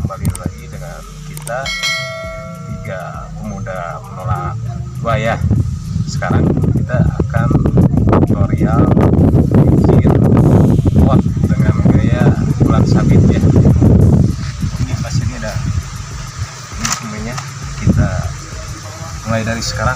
Kembali lagi dengan kita tiga pemuda menolak dua ya. Sekarang kita akan tutorial bikin pot dengan gaya bulan sabit ya. Ini pasirnya ada, ini semuanya. Kita mulai dari sekarang.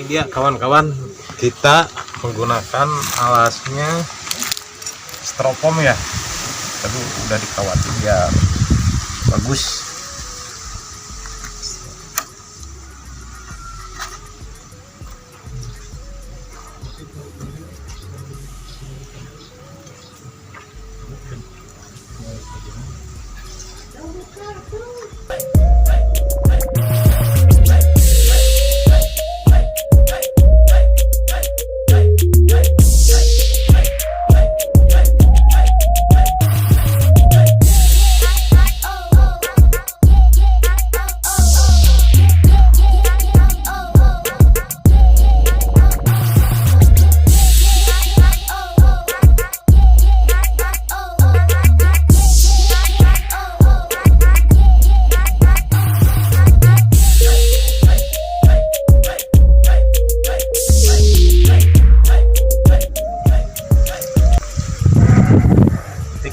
Ya kawan-kawan, kita menggunakan alasnya styrofoam ya. Tadi udah dikawatin biar bagus.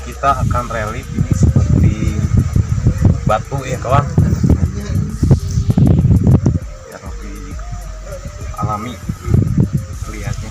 Kita akan relief ini seperti batu ya kawan, biar lebih alami lihatnya.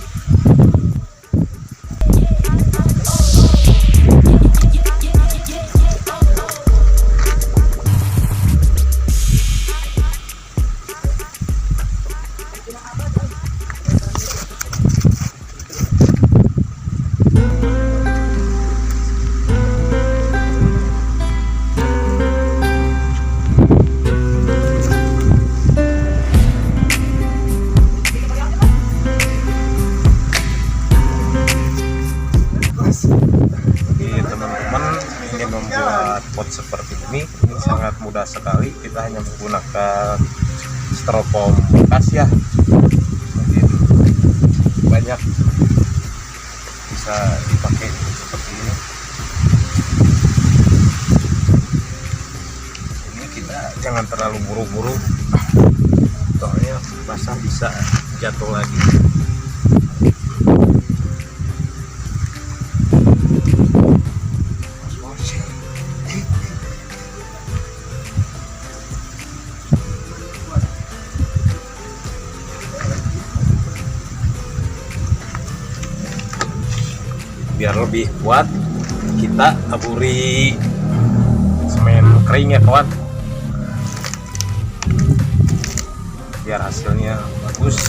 Membuat pot seperti ini sangat mudah sekali. Kita hanya menggunakan styrofoam bekas ya, mungkin banyak bisa dipakai seperti ini. Ini kita jangan terlalu buru-buru, soalnya basah bisa jatuh lagi. Biar lebih kuat, kita taburi semen kering ya kawan, biar hasilnya bagus.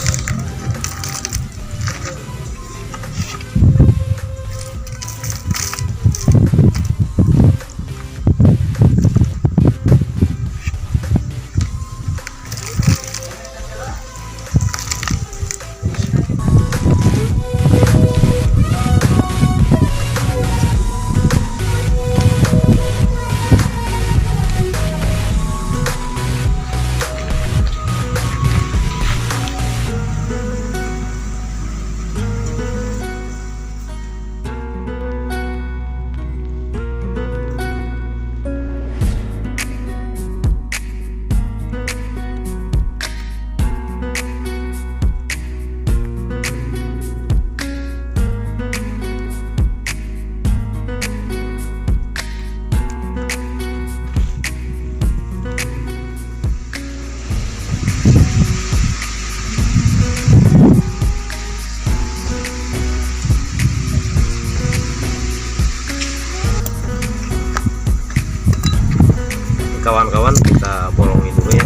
kawan-kawan kita bolongin dulu ya.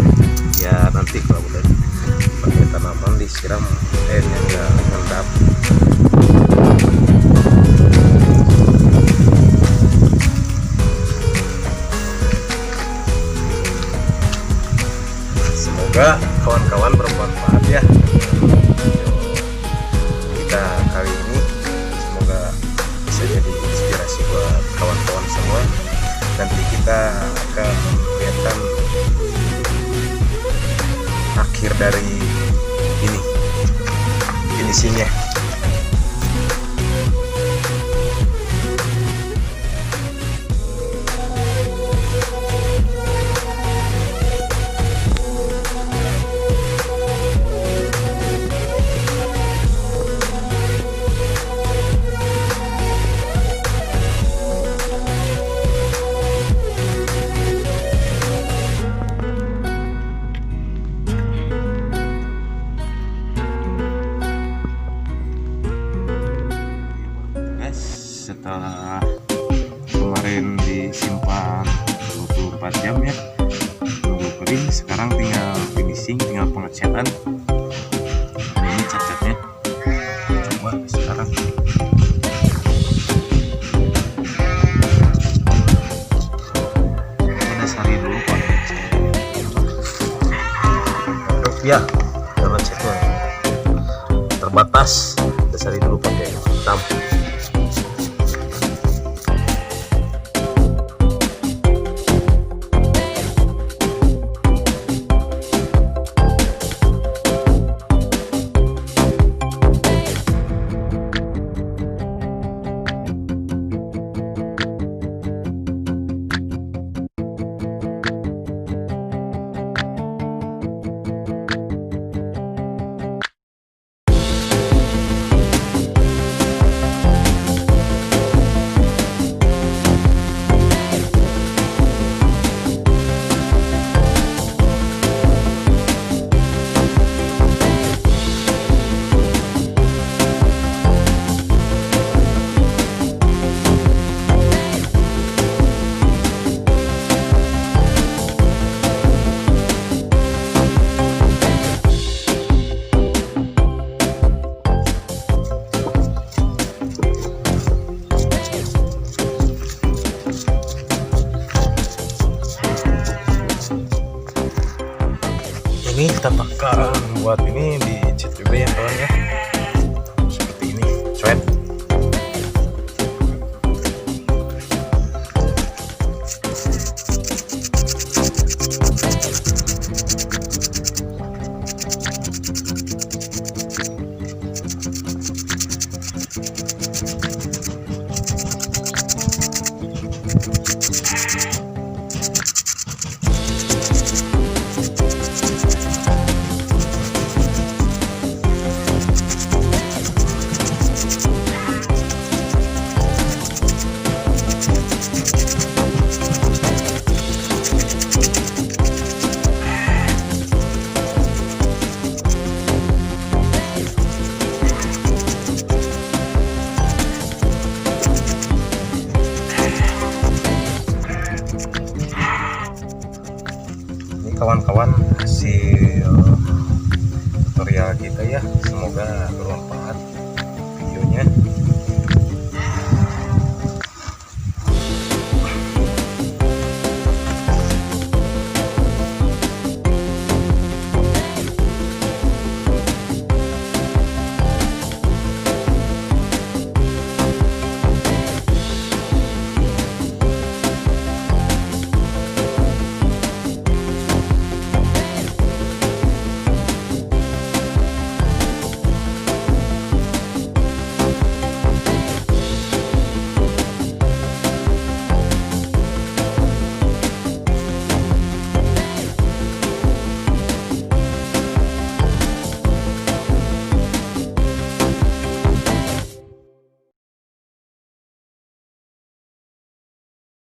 Ya nanti kalau udah pakai tanaman disiram airnya nggak ngendap. Semoga kawan-kawan bermanfaat ya kita kali ini. Semoga bisa jadi inspirasi buat kawan-kawan semua. Nanti kita akan kelihatan akhir dari ini finishingnya. Setelah kemarin disimpan 24 jam ya, tunggu kering, sekarang tinggal finishing, tinggal pengecetan. Ini cacatnya, coba sekarang. Kita sari dulu Pak. Ya, jangan ceknya terbatas. Kita sari dulu pakai hitam. Ini kita akan buat ini di cat juga ya kawan ya, seperti ini cuek. Kawan-kawan, hasil tutorial kita ya, semoga bermanfaat.